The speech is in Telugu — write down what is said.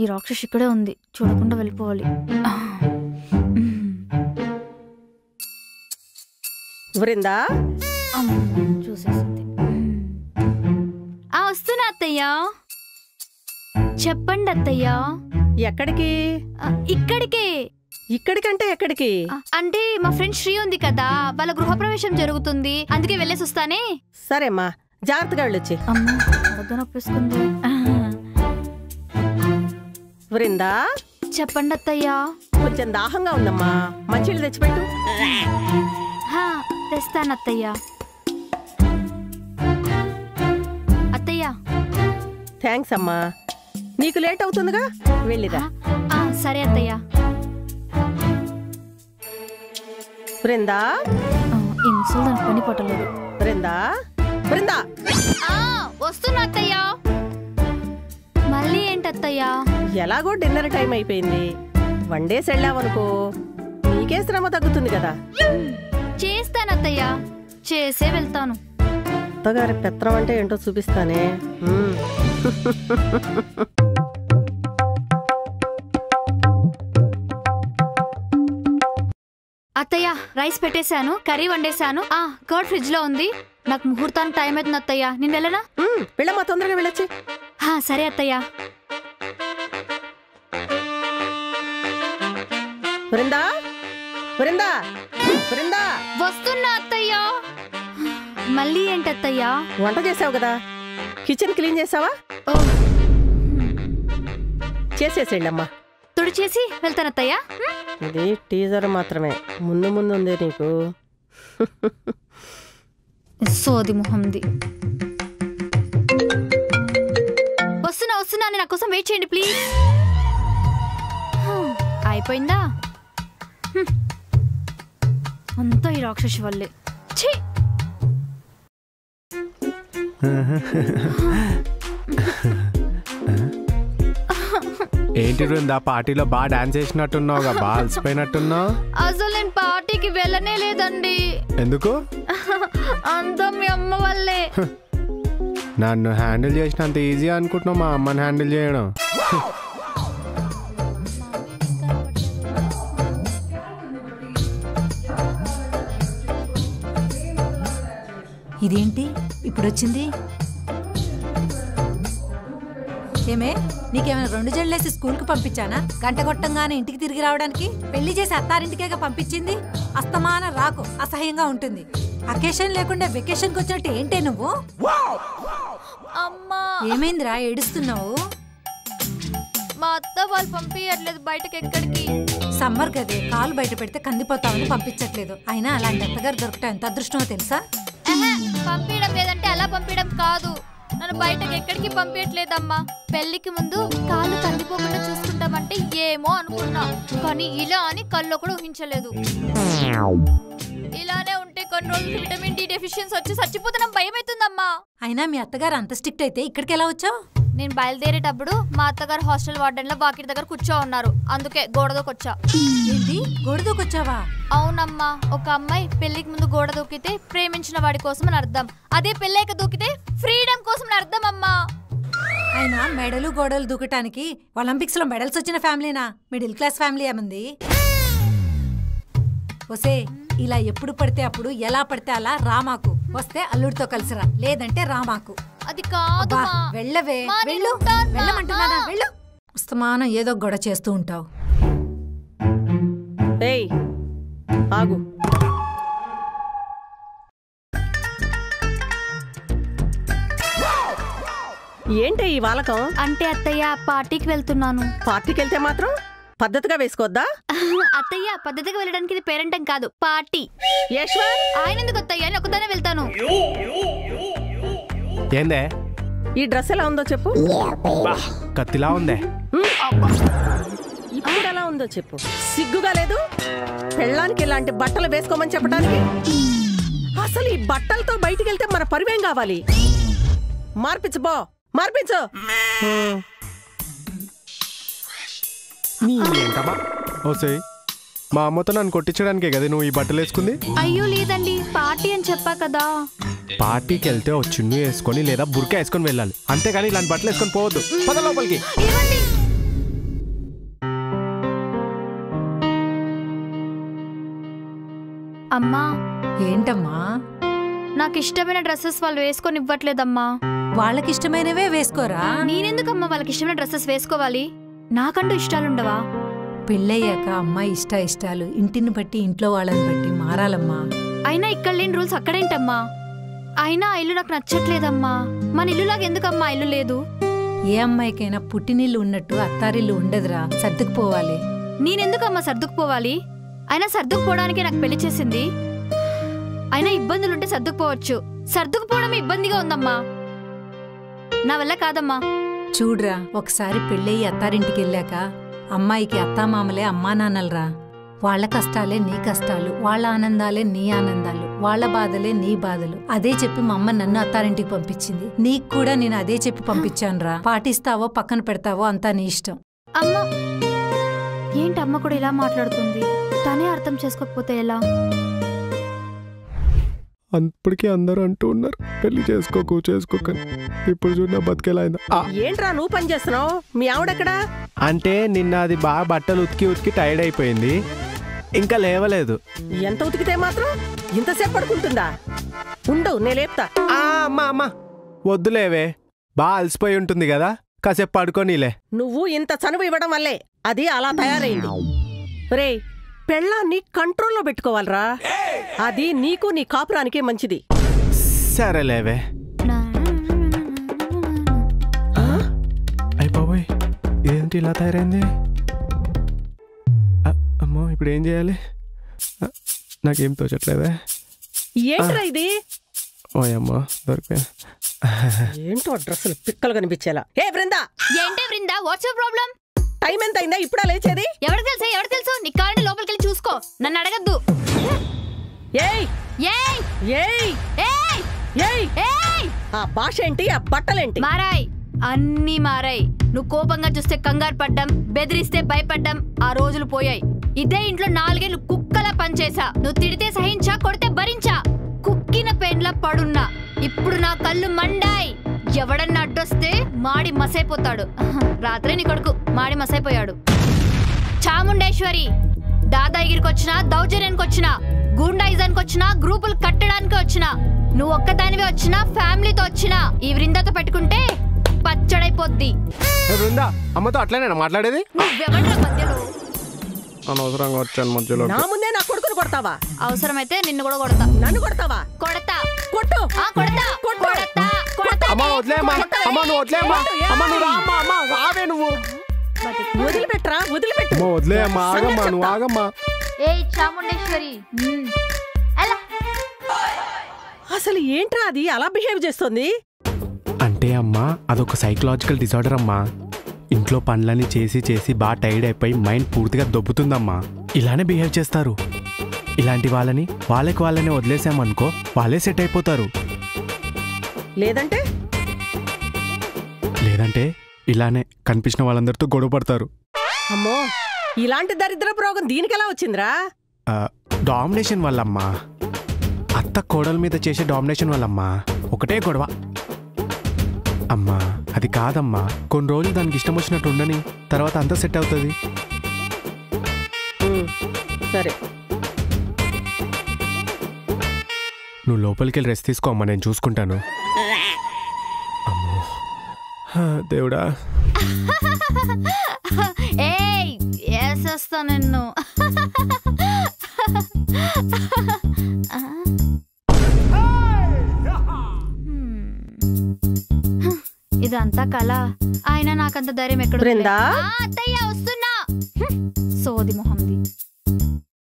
ఈ రాక్షసి ఇక్కడే ఉంది, చూడకుండా వెళ్ళిపోవాలి. వృందా చూసేసింది. వస్తున్నా అత్తయ్య. చెప్పండి అత్తయ్య. ఎక్కడికి? ఇక్కడికే. ఇక్కడికంటే ఎక్కడికి? అంటే మా ఫ్రెండ్ శ్రీ ఉంది కదా, వాళ్ళ గృహప్రవేశం జరుగుతుంది, అందుకే వెళ్ళేసి వస్తానే. సరేమ్మా, జాగ్రత్తగా వెళ్ళొచ్చి. నొప్పేసుకుంది. వృందా చెప్పండి అత్తయ్య. కొంచెం దాహంగా ఉందమ్మా, మంచిళ్ళు తెచ్చిపెట్టు. తెస్తాను అత్తయ్య. అత్తయ్య థ్యాంక్స్ అమ్మా, నీకు లేట్ అవుతుందిగా, వెళ్ళిరా. సరే అత్తయ్య. బృందా ఇన్సుల్ పని పట్టలేదు. బృందా బృందా వస్తున్నా అత్తయ్య. మళ్ళీ ఏంటత్తయ్య? ఎలాగో డిన్నర్ టైం అయిపోయింది, వండేసి వెళ్ళావనుకో నీకే శ్రమ తగ్గుతుంది కదా. చేస్తానత్తయ్య, చేసే వెళ్తాను. అత్తగారి పెత్రం అంటే ఏంటో చూపిస్తానే. అత్తయ్య రైస్ పెట్టేశాను, కర్రీ వండేశాను, కర్డ్ ఫ్రిడ్జ్ లో ఉంది. నాకు ముహూర్తానికి టైం అవుతుంది అత్తయ్య, నేను వెళ్ళనా? వెళ్ళమ్మా, తొందరగా వెళ్ళొచ్చి. సరే అత్తయ్య. బృందా బృందా బృందా వస్తున్నా అత్తయ్య. మళ్ళీ ఏంటత్తయ్య? వంట చేసావు కదా, కిచెన్ క్లీన్ చేసావా? చేసేసేళ్ళమ్మా. తుడిచేసి వెళ్తానత్తయ్య. ఇది టీజర్ మాత్రమే, ముందు ముందు ఉంది నీకు. సోది మొహంది. వస్తున్నా, నా కోసం వెయిట్ చేయండి ప్లీజ్. అయిపోయిందా? అంతా ఈ రాక్షసి వల్లే. ఏంటి బృందా, పార్టీలో బాగా డాన్స్ చేసినట్టున్నావుగా, బాగా అలసిపోయినట్టున్నావు. అసలు నేను పార్టీకి వెళ్ళనే లేదండి. ఎందుకు? అంతా మీ అమ్మ వల్లే. నన్ను హ్యాండిల్ చేసినంత ఈజీ అనుకుంటున్నావు మా అమ్మని హ్యాండిల్ చేయడం. ఇదేంటి ఇప్పుడు వచ్చింది? ఏమే, నీకేమైనా 2 జడలేసి స్కూల్కి పంపించానా? గంట కొట్టంగానే ఇంటికి తిరిగి రావడానికి? పెళ్లి చేసి అత్తారింటికేగా పంపించింది. అస్తమాన రాకు, అసహ్యంగా ఉంటుంది. అకేషన్ లేకుండా వెకేషన్కి వచ్చినట్టు ఏంటే నువ్వు? అమ్మా, ఏమైందిరా ఏడుస్తున్నావు? మా అత్త వాళ్ళు పంపించట్లేదు బయటకి. ఎక్కడికి? సమ్మర్ గదే, కాలు బయట పెడితే కందిపోతామని పంపించట్లేదు. అయినా అలాంటి అత్తగారు దొరకటం ఎంత అదృష్టమో తెలుసా? పంపించడం లేదంటే అలా పంపించడం కాదు, నన్ను బయటకి ఎక్కడికి పంపించట్లేదమ్మా. పెళ్లికి ముందు కాళ్ళు కందిపోకుండా చూసుకుంటామంటే ఏమో అనుకున్నా, కానీ ఇలా అని కల్లో కూడా ఊహించలేదు. ఇలానే ఉంటే కొన్ని రోజులు విటమిన్ డి డెఫిషియన్సీ వచ్చి చచ్చిపోతున్నాం, భయం అవుతుందమ్మా. అయినా మీ అత్తగారు అంత స్ట్రిక్ట్ అయితే ఇక్కడికి ఎలా వచ్చావు? నేను బయలుదేరేటప్పుడు మా అత్తగారు హాస్టల్ వార్డెన్ లో వాకిటి దగ్గర కూర్చో ఉన్నారు, అందుకే గోడదోకొచ్చా. ఏంటి, గోడదోకొచ్చావా? అవునమ్మా, ఒక అమ్మాయి పెళ్లికి ముందు గోడ దూకితే ప్రేమించిన వాడి కోసం అని అర్థం, అదే పెళ్ళాక దూకితే ఫ్రీడమ్ కోసం అని అర్థం అమ్మా. అయినా మెడలు గోడలు దూకటానికి ఒలింపిక్స్ లో మెడల్స్ వచ్చిన ఫ్యామిలీనా? మిడిల్ క్లాస్ ఫ్యామిలీ ఏమంది? వసే, ఇలా ఎప్పుడు పడితే అప్పుడు ఎలా పడితే అలా రామాకు. వస్తే అల్లుడితో కలిసిరా, లేదంటే రామాకు. అది కాదు. వెళ్ళవే, వెళ్ళు. వెళ్ళమంటున్నానా? వెళ్ళు. ఉస్తమానం ఏదో గొడవ చేస్తూ ఉంటావు. ఆగు. ఏంటి ఈ వాలకం? అంటే అత్తయ్య పార్టీకి వెళ్తున్నాను. పార్టీకి వెళ్తే మాత్రం పద్ధతిగా వేసుకోవద్దా? అత్తయ్య పద్ధతిగా వెళ్ళడానికి ఇది పేరెంటం కాదు, పార్టీ. ఆయన ఎందుకు అత్తయ్య, నేను ఒకదానే వెళ్తాను. ఏందే ఈ డ్రెస్ ఎలా ఉందో చెప్పు. కత్తిలా ఉందే. ఇప్పుడు ఎలా ఉందో చెప్పు. సిగ్గుగా లేదు పెళ్ళానికి ఇలాంటి బట్టలు వేసుకోమని చెప్పడానికి? అసలు ఈ బట్టలతో బయటికి వెళ్తే మన పరివేం కావాలి? మార్పించు బో, మార్పించు. మా అమ్మతో నన్ను కొట్టించడానికే కదా నువ్వు ఈ బట్టలు వేసుకుంది? అయ్యో లేదండి, పార్టీ అని చెప్పా కదా. పార్టీకి వెళ్తే ఓ చున్నీ వేసుకొని లేదా బుర్కా వేసుకొని వెళ్ళాలి, అంతేగాని ఇలాంటి బట్టలు వేసుకొని పోవద్దు. పద లోపలికి. అమ్మా ఏంటమ్మా? నాకు ఇష్టమైన డ్రెస్సెస్ వాళ్ళు వేసుకొని ఇవ్వట్లేదమ్మా. వాళ్ళకిష్టమైనవే వేసుకోరా. నేనెందుకమ్మా వాళ్ళకి ఇష్టమైన డ్రెస్సెస్ వేసుకోవాలి? నాకంటూ ఇష్టాలుండవా? పెళ్ళయ్యాక అమ్మాయి ఇష్టాలు ఇంటిని బట్టి ఇంట్లో వాళ్ళని బట్టి మారాలమ్మా. అయినా ఇక్కడ లేని రూల్స్ అక్కడేంటమ్మా? అయినా ఆ ఇల్లు నాకు నచ్చట్లేదమ్మా. మన ఇల్లులాగా ఎందుకమ్మా ఇల్లు లేదు? ఏ అమ్మాయికైనా పుట్టినిల్లు ఉన్నట్టు అత్తారిల్లు ఉండదురా, సర్దుకుపోవాలి. నేనెందుకమ్మా సర్దుకుపోవాలి? అయినా సర్దుకుపోవడానికే నాకు పెళ్లి చేసింది. అయినా ఇబ్బందులుంటే సర్దుకుపోవచ్చు, సర్దుకుపోవడమే ఇబ్బందిగా ఉందమ్మా. నా వల్ల కాదమ్మా. చూడ్రా, ఒకసారి పెళ్ళయి అత్తారింటికి వెళ్ళాక అమ్మాయికి అత్తామామలే అమ్మా నాన్నలరా. వాళ్ళ కష్టాలే నీ కష్టాలు, వాళ్ళ ఆనందాలే నీ ఆనందాలు, వాళ్ళ బాధలే నీ బాధలు. అదే చెప్పి మా అమ్మ నన్ను అత్తారింటికి పంపించింది. నీకు కూడా నేను అదే చెప్పి పంపించానురా. పాటిస్తావో పక్కన పెడతావో అంతా నీ ఇష్టం. అమ్మ ఏంటి అమ్మ కూడా ఇలా మాట్లాడుతుంది? తనే అర్థం చేసుకోకపోతే ఎలా? అప్పటికీ అందరూ అంటూ ఉన్నారు పెళ్లి చేసుకోకని. ఇప్పుడు చూడ బతికేలా అయిందా? ఏంట్రా నువ్వు పని చేస్తున్నావు? మీ ఆవిడెక్కడా? అంటే నిన్న అది బాగా బట్టలు ఉతికి టైర్డ్ అయిపోయింది, ఇంకా లేవలేదు. ఎంత ఉతికితే మాత్రం ఇంతసేపు పడుకుంటుందా? ఉండు నేను లేపుతా. అమ్మా వద్దులేవే, బాగా అలసిపోయి ఉంటుంది కదా, కాసేపు పడుకోనిలే. నువ్వు ఇంత చనువు ఇవ్వడం వల్లే అది అలా తయారైంది. రే, పెళ్ళాన్ని కంట్రోల్లో పెట్టుకోవాలరా. అది నీకు నీ కాపురానికే మంచిది. సరేలేవే. అయిపోయి ఇదేంటి ఇలా తయారైంది? అమ్మో ఇప్పుడు ఏం చేయాలి? నాకేం తోచట్లేదే. ఏంట్రా ఇది? ఓయమ్మో దొరికిపోయా. ఏంటో డ్రెస్సులు పిక్కలు కనిపించేలా. ఏ బృందా! ఏంటే Brinda, what's your problem? Time ఎంత అయిందా? ఇప్పుడా లేచేది? ఎవరు తెలుసు? నీ కారణి లోపలికి వెళ్ళి చూసుకో, నన్ను అడగద్దు. ఏయ్ ఏయ్ ఏయ్ ఏయ్ ఏయ్! ఏయ్ ఆ భాష ఏంటి, ఆ బట్టలేంటి? మారాయ్, అన్నీ మారాయ్. నువ్వు కోపంగా చూస్తే కంగారు పడ్డం, బెదిరిస్తే భయపడ్డం ఆ రోజులు పోయాయి. ఇదే ఇంట్లో 4 ఏళ్లు కుక్కలా పనిచేసా. నువ్వు తిడితే సహించా, కొడితే భరించా. కుక్కిన పెండ్లా పడున్నా. ఇప్పుడు నా కళ్ళు మండాయి. ఎవడన్నా అడ్డొస్తే మాడి మసైపోతాడు. రాత్రే నీ కొడుకు మాడి మసైపోయాడు. చాముండేశ్వరి, దాదాగిరికి వచ్చినా, దౌర్జన్యానికి వచ్చినా, గూండాయిజానికి వచ్చినా, గ్రూపులు కట్టడానికి వచ్చినా, నువ్వు ఒక్కదానివే వచ్చినా, ఫ్యామిలీతో వచ్చినా, ఈ వృందాతో పెట్టుకుంటే పచ్చడైపోద్ది. బృందా, అమ్మతో అట్లనేనా మాట్లాడేది? నువ్వెవడ్రా మధ్యలో? అనవసరంగా వచ్చాను మధ్యలో. నా ముందే నా కొడుకును కొడతావా? అవసరమైతే నిన్ను కూడా కొడతా. నన్ను కొడతావా? కొడతా. కొట్టు. కొడతా. కొట్టు. కొడతా. కొడతా. అమ్మా వదిలేమ్మా, అమ్మా నువ్వు వదిలేమ్మా, అమ్మా నువ్వు రామ్మా, అమ్మా రావే నువ్వు. వదిలిపెట్టరా, వదిలిపెట్టు. అమ్మా వదిలేమ్మా, ఆగమ్మా నువ్వు ఆగమ్మా. ఏయ్ చాముండేశ్వరి, అలా అసలు ఏంట్రా అది అలా బిహేవ్ చేస్తుంది? అంటే అమ్మా అదొక సైకలాజికల్ డిజార్డర్ అమ్మా. ఇంట్లో పనులన్నీ చేసి బాగా టైర్డ్ అయిపోయి మైండ్ పూర్తిగా దొబ్బుతుందమ్మా. ఇలానే బిహేవ్ చేస్తారు. ఇలాంటి వాళ్ళని వాళ్ళని వదిలేసామనుకో, వాళ్ళే సెట్ అయిపోతారు. లేదంటే ఇలానే కనిపించిన వాళ్ళందరితో గొడవ పడతారు. అమ్మో, ఇలాంటి దరిద్రపు రోగం దీనికెలా వచ్చిందిరా? డామినేషన్ వల్లమ్మా. అత్త కోడల మీద చేసే డామినేషన్ వల్లమ్మా. ఒకటే గొడవ అమ్మా. అది కాదమ్మా, కొన్ని రోజులు దానికి ఇష్టం వచ్చినట్టు ఉండని, తర్వాత అంతా సెట్ అవుతుంది. సరే, నువ్వు లోపలికి వెళ్ళి రెస్ట్ తీసుకో అమ్మా, నేను చూసుకుంటాను. అమ్మో దేవుడా. ఏయ్ వేసేస్తా నిన్ను. ఇదంతా కళ. అయినా నాకంత ధైర్యం ఎక్కడ? బృందా, అత్తయ్య వస్తున్నా. సోది మొహంది.